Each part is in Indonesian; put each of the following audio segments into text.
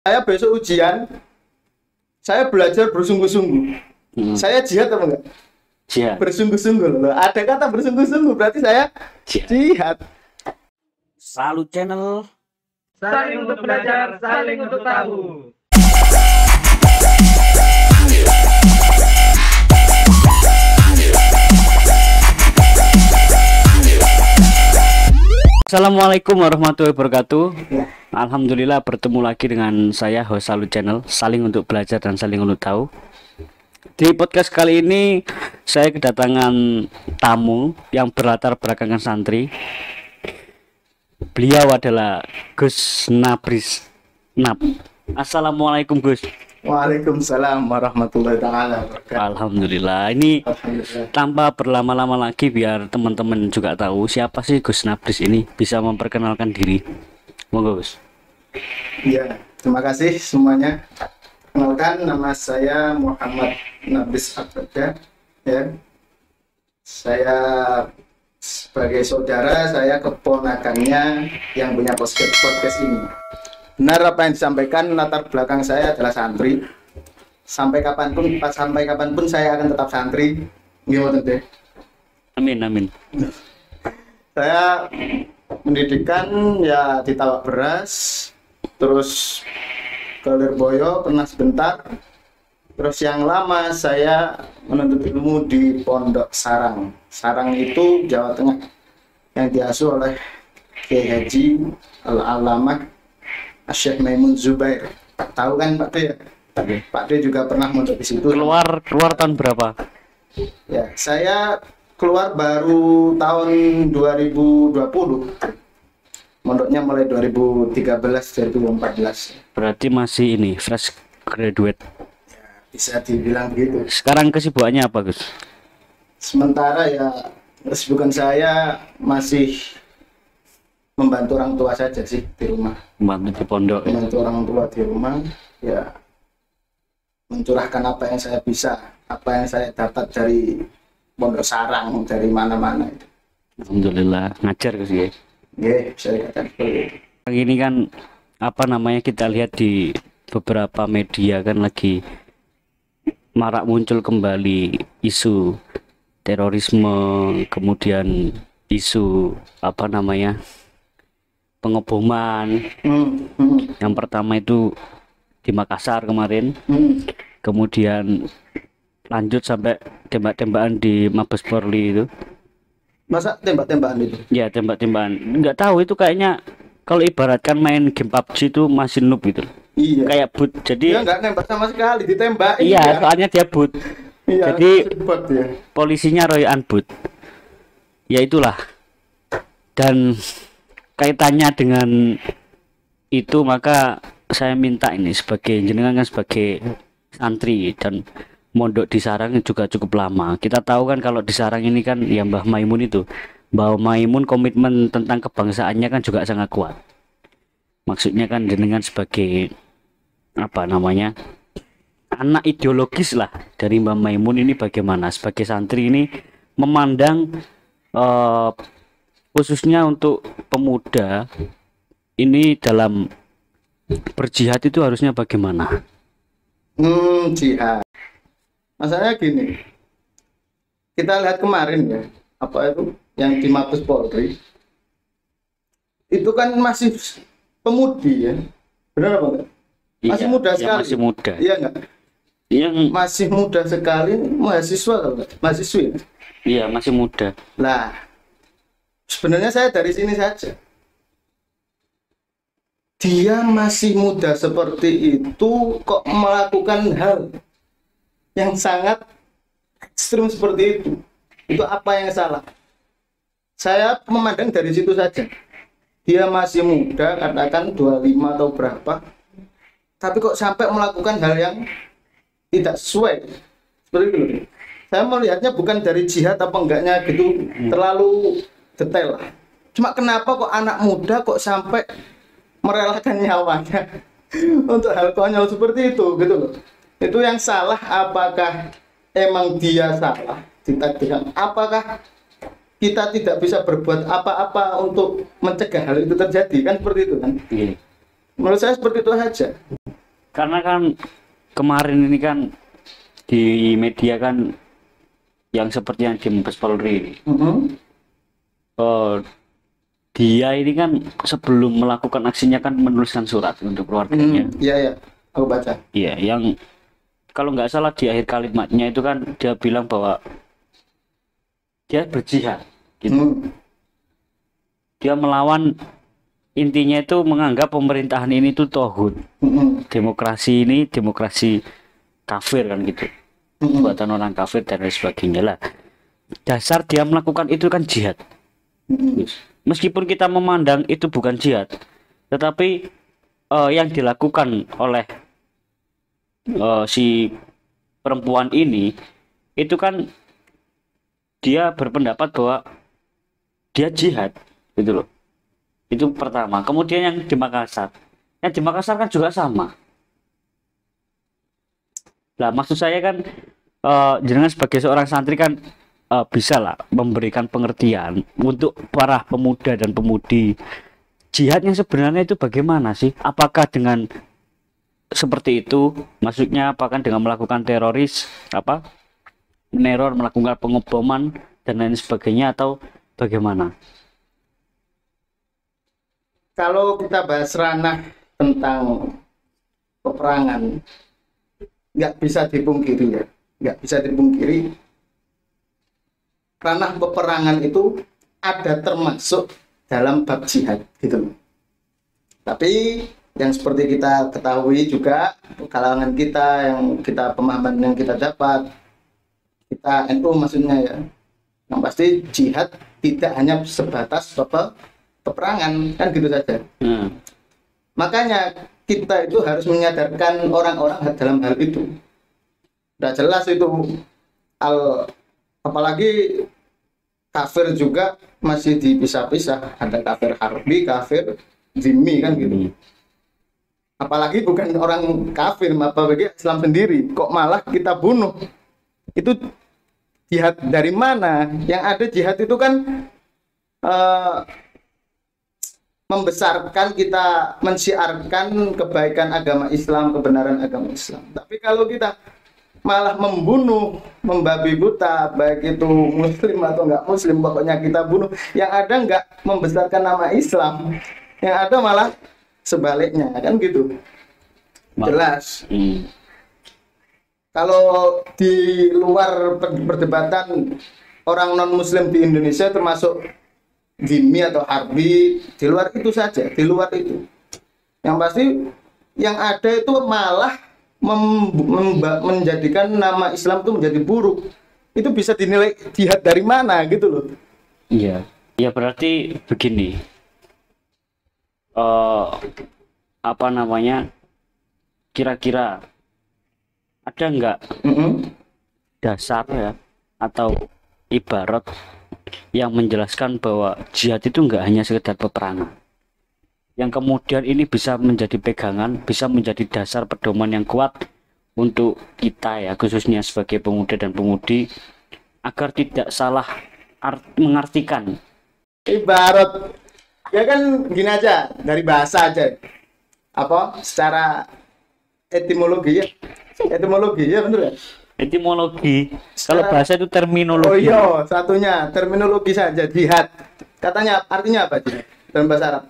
Saya besok ujian, saya belajar bersungguh-sungguh. Saya jihad apa enggak? Jihad. Bersungguh-sungguh loh. Ada kata bersungguh-sungguh, berarti saya jihad. Salut channel. Saling untuk belajar, saling untuk tahu. Assalamualaikum warahmatullahi wabarakatuh. Alhamdulillah bertemu lagi dengan saya host Salut Channel, saling untuk belajar dan saling untuk tahu. Di podcast kali ini saya kedatangan tamu yang berlatar belakang santri. Beliau adalah Gus Nabris Nab. Assalamualaikum Gus. Waalaikumsalam warahmatullahi taala wabarakatuh. Alhamdulillah. Ini Alhamdulillah. tanpa berlama-lama lagi biar teman-teman juga tahu siapa sih Gus Nabris ini, bisa memperkenalkan diri. Monggo Gus. Ya, terima kasih semuanya. Kenalkan, nama saya Muhammad Nabris Abda. Ya, saya sebagai saudara, saya keponakannya yang punya podcast ini. Benar apa yang disampaikan, latar belakang saya adalah santri. Sampai kapanpun saya akan tetap santri. Gimana deh? Amin amin. Saya pendidikan ya di Tawak Beras, terus ke Lirboyo pernah sebentar, terus yang lama saya menuntut ilmu di Pondok Sarang. Sarang itu Jawa Tengah, yang diasuh oleh Kiai Haji Al-Alamah Syekh Maimun Zubair. Tahu kan Pak D ya? Pak D juga pernah mondok di situ. Keluar tahun berapa? Ya, saya keluar baru tahun 2020. Mondoknya mulai 2013-2014. Berarti masih ini fresh graduate. Bisa dibilang begitu. Sekarang kesibukannya apa Gus? Sementara ya kesibukan saya masih membantu orang tua saja sih di rumah. Membantu di pondok. Membantu orang tua di rumah, ya mencurahkan apa yang saya bisa, apa yang saya dapat dari Pondok Sarang, dari mana-mana itu. Alhamdulillah ngajar Gus ya. Ya, bisa dikatakan seperti itu. Ini kan apa namanya, kita lihat di beberapa media kan lagi marak muncul kembali isu terorisme, kemudian isu apa namanya, pengeboman. Yang pertama itu di Makassar kemarin, kemudian lanjut sampai tembak-tembakan di Mabes Polri itu. Masa tembak-tembakan itu? Ya tembak-tembakan. Nggak tahu itu, kayaknya kalau ibaratkan main game PUBG itu masih noob gitu. Iya. Kayak boot. Jadi Dia nggak nembak sama sekali, ditembak. iya, soalnya dia boot. Iya, Jadi bot ya. polisinya Roy Unboot. Ya itulah. Dan kaitannya dengan itu, maka saya minta ini sebagai jenengan kan sebagai santri dan mondok di Sarang juga cukup lama. Kita tahu kan kalau di Sarang ini kan ya Mbah Maimun itu. Mbah Maimun komitmen tentang kebangsaannya kan juga sangat kuat. Maksudnya kan jenengan sebagai apa namanya, anak ideologis lah dari Mbah Maimun ini, bagaimana sebagai santri ini memandang khususnya untuk pemuda ini dalam berjihad itu harusnya bagaimana? Jihad. Masalahnya gini, kita lihat kemarin ya, apa itu yang di Mabes Polri itu kan masih pemudi ya, benar apa enggak? Masih Iya, muda ya sekali. masih muda. Iya enggak? Yang Masih muda sekali, mahasiswa atau enggak? Mahasiswi. iya masih muda. Lah, sebenarnya saya dari sini saja. Dia masih muda seperti itu kok melakukan hal yang sangat ekstrim seperti itu. Itu apa yang salah? Saya memandang dari situ saja. Dia masih muda, katakan 25 atau berapa, tapi kok sampai melakukan hal yang tidak sesuai. Seperti itu. Saya melihatnya bukan dari jihad apa enggaknya gitu, terlalu detail lah. Cuma kenapa kok anak muda kok sampai merelakan nyawanya untuk hal konyol seperti itu gitu loh. Itu yang salah. Apakah emang dia salah ditakdirkan? Apakah kita tidak bisa berbuat apa-apa untuk mencegah hal itu terjadi? Kan seperti itu kan. Iya. Menurut saya seperti itu saja. Karena kan kemarin ini kan di media kan yang seperti yang di Mabes Polri ini, dia ini kan sebelum melakukan aksinya kan menuliskan surat untuk keluarganya. Iya ya, aku baca. Iya, yang kalau nggak salah di akhir kalimatnya itu kan dia bilang bahwa dia berjihad, gitu. Dia melawan, intinya itu menganggap pemerintahan ini tuh tohut. Demokrasi ini demokrasi kafir kan gitu. Buatan orang kafir dan lain sebagainya lah. Dasar dia melakukan itu kan jihad. Meskipun kita memandang itu bukan jihad, tetapi yang dilakukan oleh si perempuan ini itu kan dia berpendapat bahwa dia jihad, gitu loh. Itu pertama. Kemudian yang di Makassar kan juga sama. Lah maksud saya kan jenengan sebagai seorang santri kan bisa lah memberikan pengertian untuk para pemuda dan pemudi, jihadnya sebenarnya itu bagaimana sih? Apakah dengan seperti itu, maksudnya apakah dengan melakukan teroris, meneror, melakukan pengeboman dan lain sebagainya, atau bagaimana? Kalau kita bahas ranah tentang peperangan, nggak bisa dipungkiri ya, nggak bisa dipungkiri ranah peperangan itu ada termasuk dalam bab jihad gitu. Tapi yang seperti kita ketahui juga, kalangan kita yang kita pemahaman yang kita dapat, kita NU maksudnya ya, yang pasti jihad tidak hanya sebatas peperangan kan gitu saja. Makanya kita itu harus menyadarkan orang-orang dalam hal itu. Udah jelas itu, apalagi kafir juga masih dipisah-pisah, ada kafir harbi, kafir zimmi kan gitu. Apalagi bukan orang kafir, apalagi Islam sendiri, kok malah kita bunuh. Itu jihad dari mana? Yang ada jihad itu kan membesarkan, kita mensiarkan kebaikan agama Islam, kebenaran agama Islam. Tapi kalau kita malah membunuh, membabi buta, baik itu muslim atau enggak muslim, pokoknya kita bunuh, yang ada enggak membesarkan nama Islam, yang ada malah sebaliknya kan gitu. Jelas. Kalau di luar perdebatan orang non muslim di Indonesia termasuk zimmi atau harbi, di luar itu saja, di luar itu, yang pasti yang ada itu malah menjadikan nama Islam itu menjadi buruk. Itu bisa dinilai jihad dari mana gitu loh. Iya, ya berarti begini, kira-kira ada nggak dasar ya atau ibarat yang menjelaskan bahwa jihad itu nggak hanya sekedar peperangan, yang kemudian ini bisa menjadi pegangan, bisa menjadi dasar pedoman yang kuat untuk kita ya, khususnya sebagai pemuda dan pemudi, agar tidak salah mengartikan. Ibarat ya kan gini aja, dari bahasa aja, secara etimologi ya bener ya, etimologi. Kalau bahasa itu terminologi. Oh iya, satunya terminologi saja. Jihad katanya artinya apa jihad dalam bahasa Arab?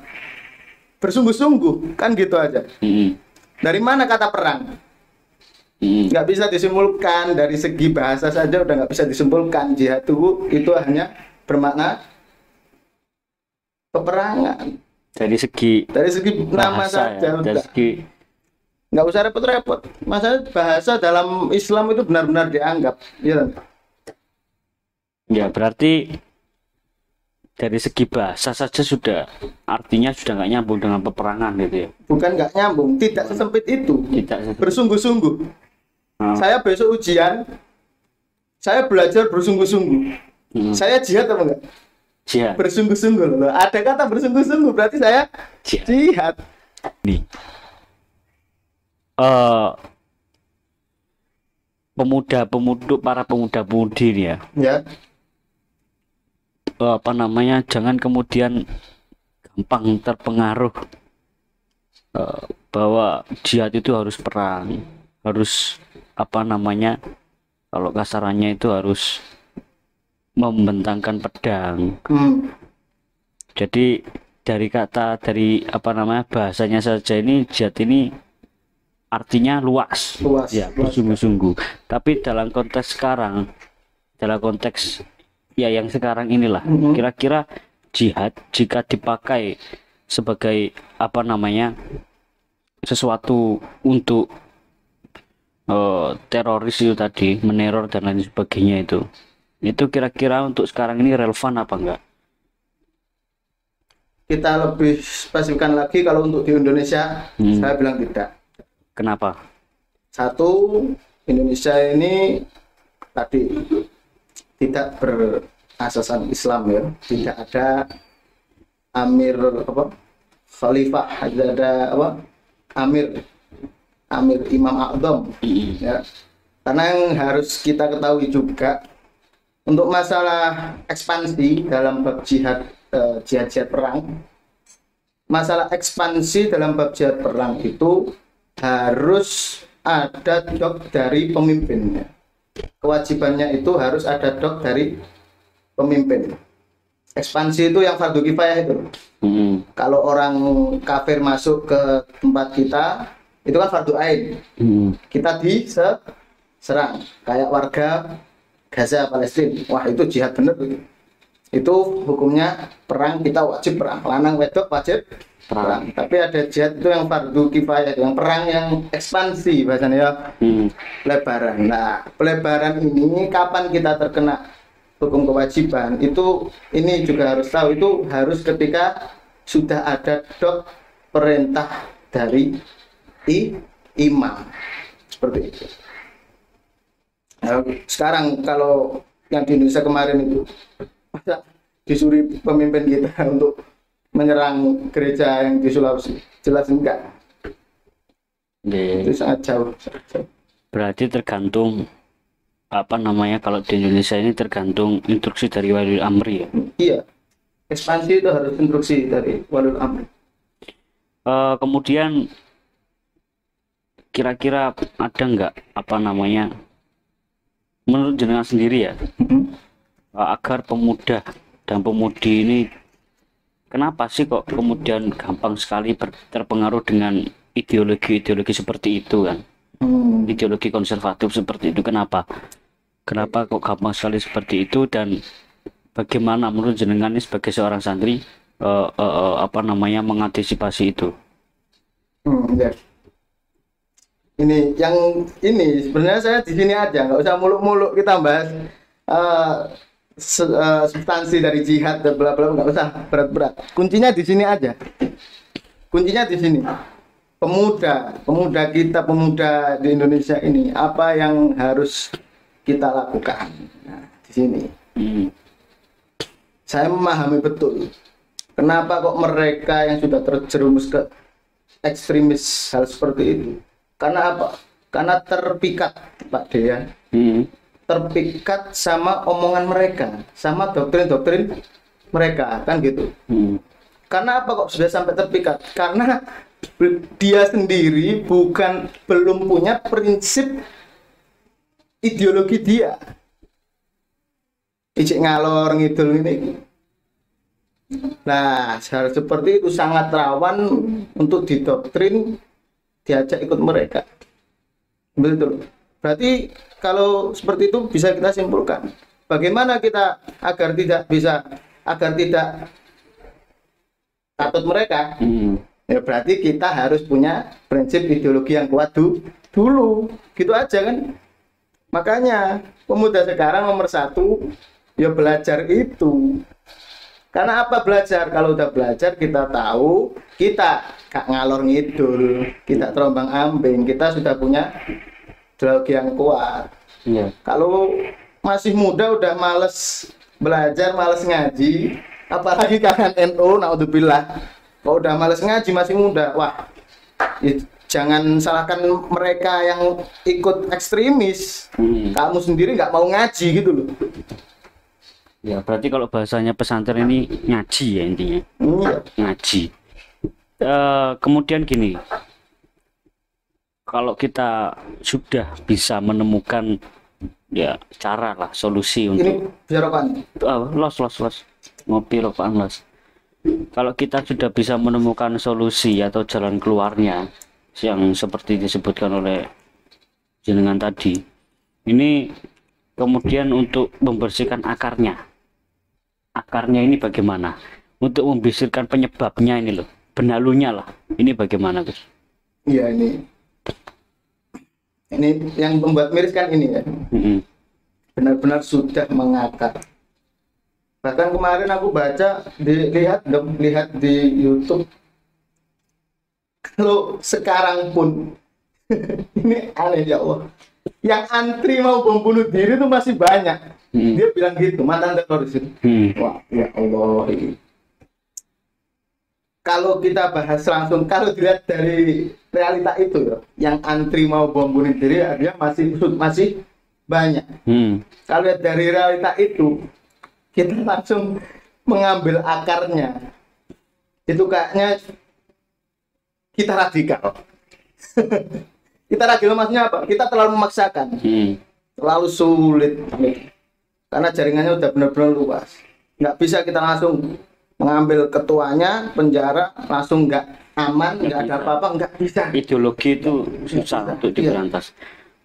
Bersungguh-sungguh kan gitu aja. Dari mana kata perang? Nggak bisa disimpulkan dari segi bahasa saja, udah nggak bisa disimpulkan. Jihad itu hanya bermakna peperangan. Dari segi nama bahasa, saja, ya, dari segi nggak usah repot-repot. Masalah bahasa dalam Islam itu benar-benar dianggap, ya berarti dari segi bahasa saja sudah artinya sudah nggak nyambung dengan peperangan gitu ya. Bukan nggak nyambung, tidak sesempit itu. Bersungguh-sungguh. Saya besok ujian, saya belajar bersungguh-sungguh. Saya jihad apa enggak? Jihad. Bersungguh-sungguh loh. Ada kata bersungguh-sungguh, berarti saya jihad. Nih. Para pemuda-pemudi ini ya. Ya. Jangan kemudian gampang terpengaruh bahwa jihad itu harus perang, harus apa namanya, kalau kasarannya itu harus membentangkan pedang. Jadi dari apa namanya, bahasanya saja ini jihad ini artinya luas, ya, bersungguh-sungguh. Tapi dalam konteks sekarang, dalam konteks ya yang sekarang inilah, kira-kira jihad jika dipakai sebagai apa namanya, sesuatu untuk teroris itu tadi, meneror dan lain sebagainya, itu kira-kira untuk sekarang ini relevan apa enggak? Kita lebih spesifikkan lagi kalau untuk di Indonesia, saya bilang tidak. Kenapa? Satu, Indonesia ini tadi tidak berasasan Islam ya, tidak ada amir apa, khalifah, tidak ada apa, amir imam a'zam ya. Karena yang harus kita ketahui juga, untuk masalah ekspansi dalam bab jihad perang, masalah ekspansi dalam bab jihad perang itu harus ada dok dari pemimpinnya. Kewajibannya itu harus ada dok dari pemimpin. Ekspansi itu yang fardu kifayah itu. Kalau orang kafir masuk ke tempat kita, itu kan fardu ain. Kita diserang kayak warga Gaza, Palestina. Wah, itu jihad bener. Itu hukumnya perang, kita wajib perang. Lanang wedok wajib perang. Tapi ada jihad itu yang fardu kifayah, yang perang yang ekspansi bahasanya ya. Pelebaran. Nah, pelebaran ini kapan kita terkena hukum kewajiban? Itu ini juga harus tahu, itu harus ketika sudah ada dok perintah dari imam. Seperti itu. Nah, sekarang kalau yang di Indonesia kemarin itu masa disuruh pemimpin kita untuk menyerang gereja yang di Sulawesi, jelas enggak. Itu sangat jauh. Berarti tergantung apa namanya, kalau di Indonesia ini tergantung instruksi dari Walil Amri ya. Iya, ekspansi itu harus instruksi dari Walil Amri. Kemudian kira-kira ada enggak apa namanya, menurut jenengan sendiri ya, agar pemuda dan pemudi ini kenapa sih kok kemudian gampang sekali terpengaruh dengan ideologi seperti itu kan, ideologi konservatif seperti itu? Kenapa kok gampang sekali seperti itu, dan bagaimana menurut jenengan ini sebagai seorang santri apa namanya mengantisipasi itu? Ya. Ini sebenarnya saya di sini aja, nggak usah muluk-muluk kita bahas substansi dari jihad dan bla bla, nggak usah berat-berat. Kuncinya di sini aja. Kuncinya di sini. Pemuda di Indonesia ini apa yang harus kita lakukan? Nah, di sini. Saya memahami betul kenapa kok mereka yang sudah terjerumus ke ekstremis hal seperti itu. Karena apa? Karena terpikat, Pak Dea. Terpikat sama omongan mereka, sama doktrin-doktrin mereka, kan gitu. Karena apa kok sudah sampai terpikat? Karena dia sendiri belum punya prinsip ideologi dia. Ijek ngalor ngidul ini. Nah, hal seperti itu sangat rawan untuk didoktrin, diajak ikut mereka. Betul. Berarti kalau seperti itu bisa kita simpulkan, bagaimana kita agar tidak takut mereka? Ya berarti kita harus punya prinsip ideologi yang kuat dulu. Gitu aja kan. Makanya pemuda sekarang nomor 1 ya belajar itu. Karena apa belajar? Kalau udah belajar kita tahu, kita gak ngalor ngidul, kita terombang ambing, kita sudah punya ideologi yang kuat. Kalau masih muda udah males belajar, males ngaji, apalagi kangen NU, naudzubillah. Kalau udah males ngaji masih muda, wah, jangan salahkan mereka yang ikut ekstremis. Kamu sendiri nggak mau ngaji gitu loh. Ya berarti kalau bahasanya pesantren ini ngaji ya intinya. Ngaji. Kemudian gini, kalau kita sudah bisa menemukan ya cara lah, solusi Ini untuk biar apaan? los ngopi rokokan los. Kalau kita sudah bisa menemukan solusi atau jalan keluarnya yang seperti disebutkan oleh jenengan tadi, ini kemudian untuk membersihkan akarnya ini bagaimana? Untuk membersihkan penyebabnya ini loh, benalunya lah, ini bagaimana Gus? Iya, ini yang membuat miris kan ini ya. Benar-benar sudah mengakar. Bahkan kemarin aku baca, lihat di YouTube, kalau sekarang pun ini aneh ya Allah, yang antri mau bom bunuh diri itu masih banyak. Dia bilang gitu, mantan teroris itu. Wah, ya Allah. Kalau kita bahas langsung, kalau dilihat dari realita itu ya, yang antri mau bom bunuh diri dia masih banyak. Kalau lihat dari realita itu, kita langsung mengambil akarnya. Itu kayaknya kita radikal. Kita radikal maksudnya apa? Kita terlalu memaksakan. Terlalu sulit. Karena jaringannya udah benar-benar luas. Nggak bisa kita langsung mengambil ketuanya, penjara, langsung nggak aman, nggak ada apa-apa, nggak bisa. Ideologi itu susah untuk diberantas.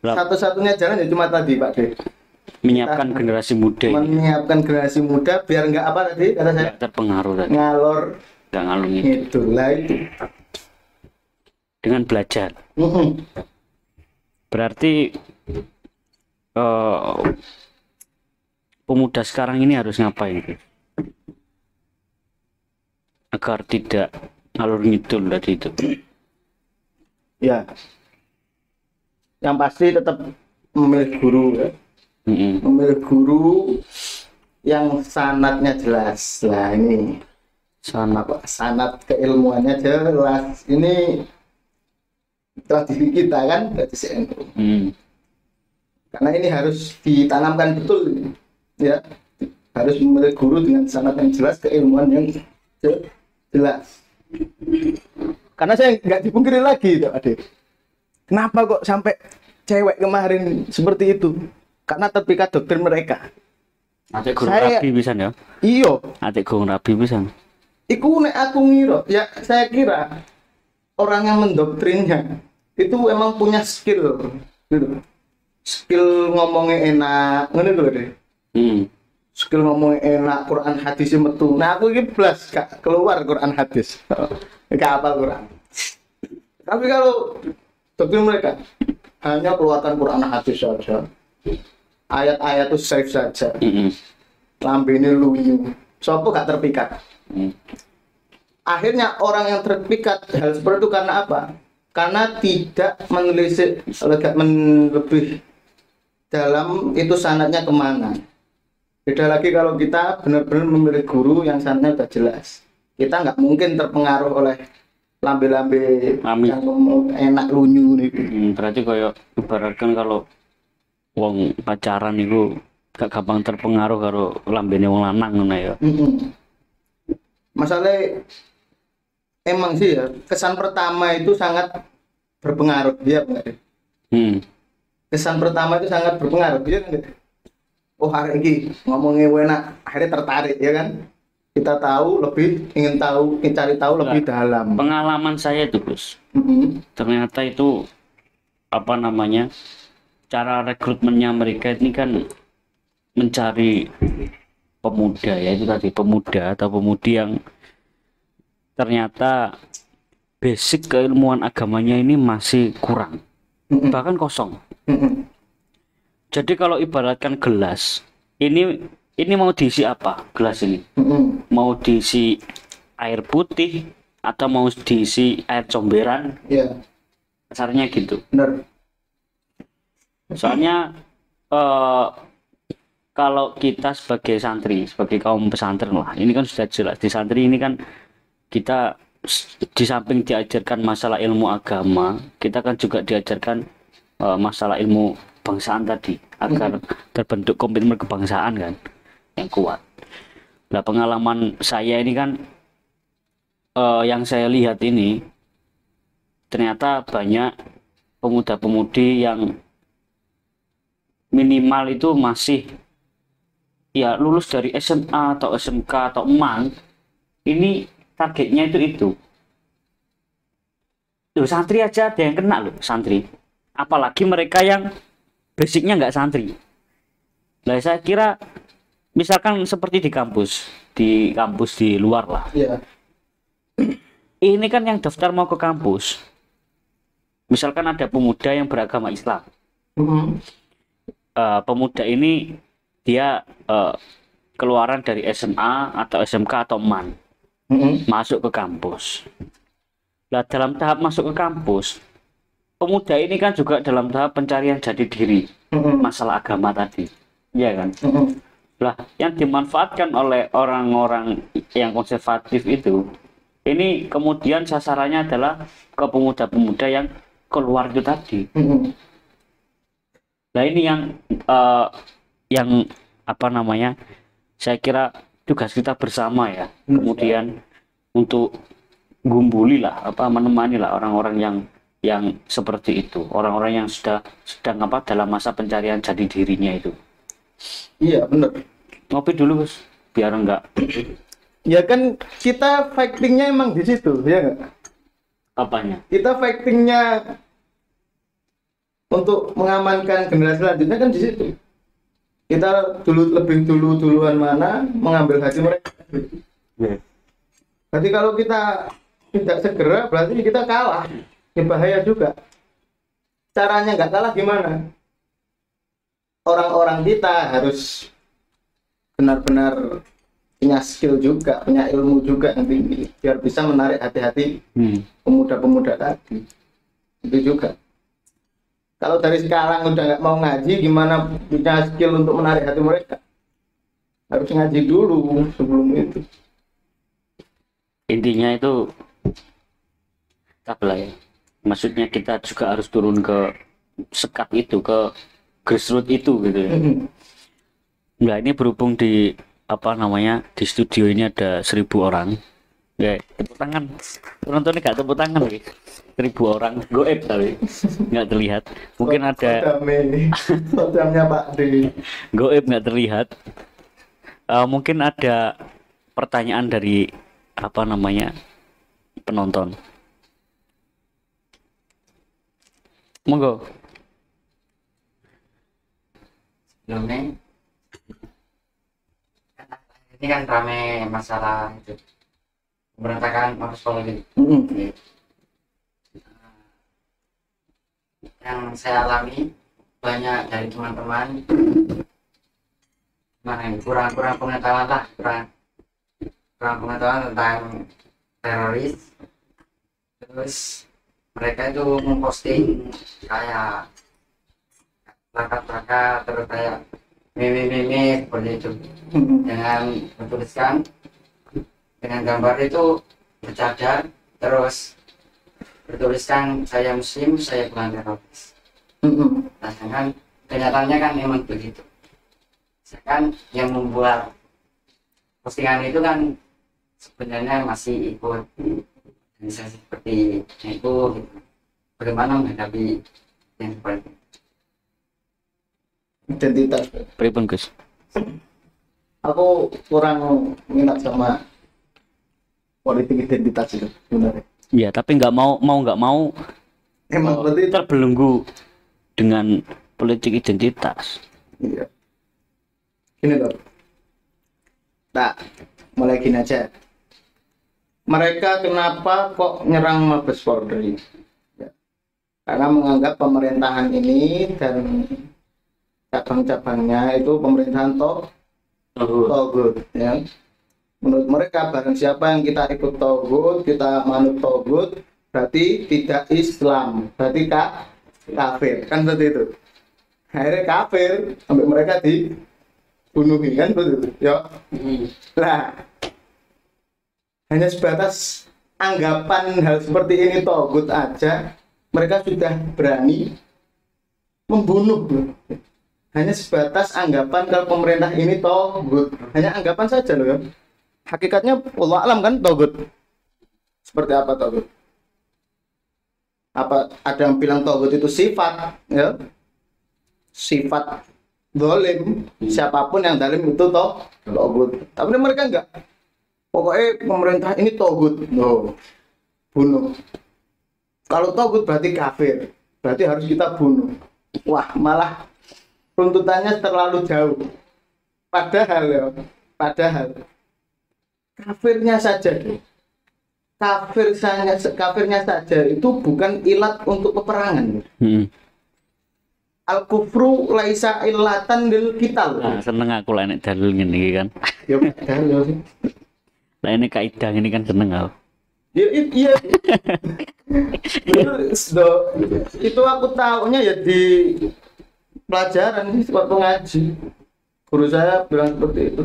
Satu-satunya jalan ya cuma tadi Pak De, menyiapkan generasi muda ini. Menyiapkan generasi muda biar nggak apa tadi kata saya, Nggak terpengaruh tadi. ngalor Nggak ngalung itu. itulah itu. Dengan belajar. Berarti pemuda sekarang ini harus ngapain Gus? Agar tidak ngalur ngidul tadi itu. Ya, yang pasti tetap memilih guru ya. Memilih guru yang sanatnya jelas. Lah ini sanat keilmuannya jelas. Ini tradisi kita kan, tradisi NU. Karena ini harus ditanamkan betul ini. Ya, harus memilih guru dengan sanat yang jelas, keilmuan yang jelas. Karena saya nggak dipungkiri lagi itu Adik. Kenapa kok sampai cewek kemarin seperti itu? Karena terpikat doktrin mereka. Adik guru rabi bisa ya? Iyo. Adik guru rabi bisa. Iku nek aku ngira, ya saya kira orang yang mendoktrinnya itu emang punya skill, gitu. Skill ngomongnya enak, ngono lho deh. Skill ngomongnya enak, Quran hadis metu. Nah aku ini belas gak keluar Quran hadis, gak hafal Quran. Tapi kalau doktrin mereka hanya keluarkan Quran hadis saja, ayat-ayat itu safe saja, lambene lunyu, sopo gak terpikat. Akhirnya orang yang terpikat hal seperti itu karena apa? Karena tidak menelisik lebih dalam itu sanadnya kemana. Beda lagi kalau kita benar-benar memilih guru yang sanadnya sudah jelas. Kita nggak mungkin terpengaruh oleh lambe-lambe yang ngomong enak lunyu nih. Berarti kayak ibaratkan kalau wong pacaran itu gak gampang terpengaruh karo lambene wong lanang ngono ya. Masalahnya emang sih ya, kesan pertama itu sangat berpengaruh ya Pak. Kesan pertama itu sangat berpengaruh ya kan. Oh hari ini ngomongnya enak, akhirnya tertarik ya kan. Kita tahu lebih, ingin tahu, ingin cari tahu lebih dalam. Pengalaman saya itu Gus, ternyata itu apa namanya, cara rekrutmennya mereka ini kan mencari pemuda ya, itu tadi pemuda atau pemudi yang ternyata basic keilmuan agamanya ini masih kurang, bahkan kosong. Jadi kalau ibaratkan gelas ini mau diisi apa gelas ini? Mau diisi air putih atau mau diisi air comberan? Ya. Kasarnya gitu. Benar. Soalnya kalau kita sebagai santri, sebagai kaum pesantren lah, ini kan sudah jelas di santri ini kan kita di samping diajarkan masalah ilmu agama, kita kan juga diajarkan masalah ilmu kebangsaan tadi agar terbentuk komitmen kebangsaan kan yang kuat. Nah pengalaman saya ini kan yang saya lihat ini ternyata banyak pemuda-pemudi yang minimal itu masih ya lulus dari SMA atau SMK atau MAN, ini targetnya itu. Loh, santri aja ada yang kena loh, santri. Apalagi mereka yang basicnya nggak santri. Nah, saya kira misalkan seperti di kampus di luar lah. Iya. Ini kan yang daftar mau ke kampus. Misalkan ada pemuda yang beragama Islam. Pemuda ini dia keluaran dari SMA atau SMK atau MAN, masuk ke kampus. Nah, dalam tahap masuk ke kampus, pemuda ini kan juga dalam tahap pencarian jati diri, masalah agama tadi, ya kan? Lah, yang dimanfaatkan oleh orang-orang yang konservatif itu, ini kemudian sasarannya adalah ke pemuda-pemuda yang keluar itu tadi. Nah, ini yang apa namanya? Saya kira tugas kita bersama ya. Kemudian untuk gumbuli lah, menemani lah orang-orang yang seperti itu, orang-orang yang sedang dalam masa pencarian jati dirinya itu. Iya, benar. Ngopi dulu, Gus, biar enggak. Ya kan kita fightingnya emang di situ, ya nggak? Apanya? Kita fightingnya untuk mengamankan generasi selanjutnya kan di situ. Kita duluan mana mengambil hati mereka. Berarti kalau kita tidak segera, berarti kita kalah. Ini bahaya juga. Caranya nggak kalah gimana? Orang-orang kita harus benar-benar punya skill juga, punya ilmu juga yang tinggi, biar bisa menarik hati-hati pemuda-pemuda tadi. Itu juga. Kalau dari sekarang udah nggak mau ngaji, gimana punya skill untuk menarik hati mereka? Harus ngaji dulu sebelum itu. Intinya itu apa ya? Maksudnya kita juga harus turun ke sekat itu, ke grassroots itu gitu ya. Nah, ini berhubung di di studio ini ada 1.000 orang. Ya, tepuk tangan. Penontonnya nggak tepuk tangan lagi. 1.000 orang goib tapi nggak terlihat. Mungkin ada Kodamnya Pak D. Goib nggak terlihat. Mungkin ada pertanyaan dari penonton. Monggo. Sebelumnya ini kan rame masalah itu pemberontakan Mabes Polri. Yang saya alami banyak dari teman-teman kurang pengetahuan lah, kurang pengetahuan tentang teroris. Terus mereka itu memposting kayak plakat-plakat terus kayak meme seperti itu dengan bertuliskan dengan gambar itu bercadar, terus bertuliskan saya muslim, saya bukan teroris. Nah, kan kenyataannya kan memang begitu. Sedangkan yang membuat postingan itu kan sebenarnya masih ikut organisasi seperti itu gitu. Bagaimana menghadapi yang seperti itu? Identitas. Pripun, Gus? Aku kurang minat sama politik identitas itu sebenarnya. Iya, tapi nggak mau Emang berarti terbelenggu dengan politik identitas. iya. Gini loh. Nah, mulai gini aja. Mereka kenapa kok nyerang Mabes Polri? Ya. Karena menganggap pemerintahan ini dan cabang-cabangnya itu pemerintahan togut, ya. Menurut mereka barang siapa yang kita ikut togut, kita manut togut, berarti tidak Islam, berarti kafir, kan seperti itu. Akhirnya kafir sampai mereka dibunuhi, kan seperti itu. Ya. Lah, hanya sebatas anggapan hal seperti ini togut aja, mereka sudah berani membunuh. Hanya sebatas anggapan kalau pemerintah ini togut, hanya anggapan saja loh ya. Hakikatnya Allah alam kan togut. Seperti apa togut? Apa ada yang bilang togut itu sifat, ya? Sifat dolim, siapapun yang zalim itu togut. Tapi mereka enggak. Pokoknya pemerintah ini togut, bunuh. Kalau togut berarti kafir, berarti harus kita bunuh. Wah, malah runtutannya terlalu jauh. Padahal kafirnya saja, kafirnya saja itu bukan ilat untuk peperangan. Al kufru laisa illatan lil qital. Nah, seneng aku lah nek dalil ngene iki kan. Ya dalil. Lah ini kaidah ini kan seneng aku. Iya. Itu aku tahunya ya di pelajaran waktu ngaji. Guru saya bilang seperti itu.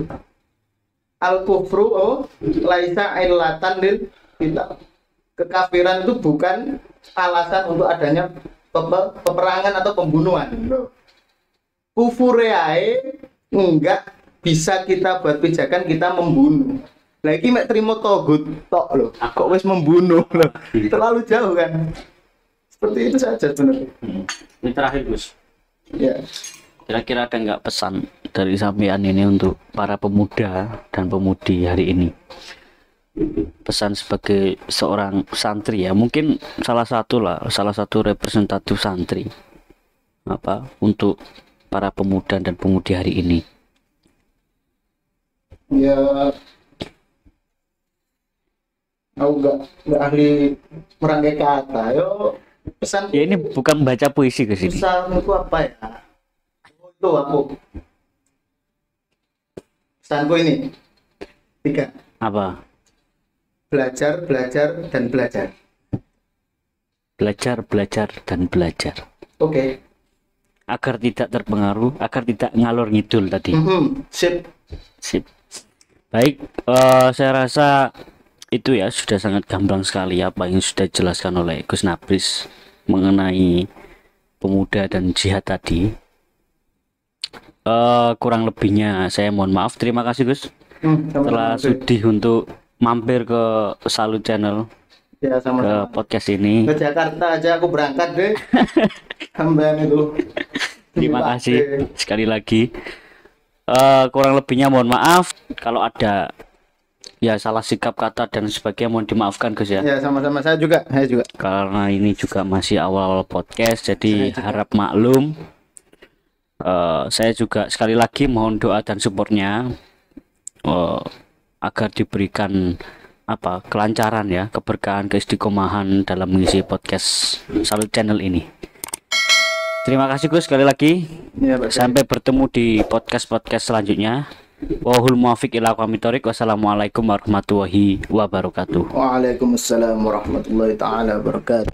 Al kufru laisa illatan lil qital. Kekafiran itu bukan alasan untuk adanya peperangan atau pembunuhan. Kufureae enggak bisa kita buat pijakan kita membunuh. Lagi mek trimo togut tok loh. Kok wis membunuh loh. Terlalu jauh kan. Seperti itu saja sebenarnya. Ini terakhir Gus. Ya. Kira-kira ada nggak pesan dari sampean ini untuk para pemuda dan pemudi hari ini? Pesan sebagai seorang santri ya, mungkin salah satu representatif santri apa untuk para pemuda dan pemudi hari ini. Ya, aku nggak ahli merangkai kata. Yo, pesan Ya ini bukan baca puisi ke sini. pesan itu apa ya? Itu aku. Pesanku ini 3. Apa? Belajar, dan belajar. Belajar dan belajar. Oke. Agar tidak terpengaruh, agar tidak ngalor ngidul tadi. Sip. Sip. Baik, saya rasa itu ya sudah sangat gamblang sekali apa yang sudah dijelaskan oleh Gus Nabris mengenai pemuda dan jihad tadi. Kurang lebihnya saya mohon maaf. Terima kasih Gus telah sudi untuk mampir ke Salut Channel, ya, ke sama-sama. podcast ini. Ke Jakarta aja aku berangkat deh. Hambahan itu. Terima kasih sekali lagi. Kurang lebihnya mohon maaf kalau ada ya salah sikap kata dan sebagainya, mohon dimaafkan Gus ya. Ya, sama-sama, saya juga. Karena ini juga masih awal podcast, jadi harap maklum. Saya juga sekali lagi mohon doa dan supportnya agar diberikan kelancaran ya, keberkahan, keistiqomahan dalam mengisi podcast Salut Channel ini. Terima kasih Gus sekali lagi. Ya, Sampai bertemu di podcast selanjutnya. Wahul muwafiq ila aqwamit thoriq. Wassalamualaikum warahmatullahi wabarakatuh. Waalaikumsalam warahmatullahi taala wabarakatuh.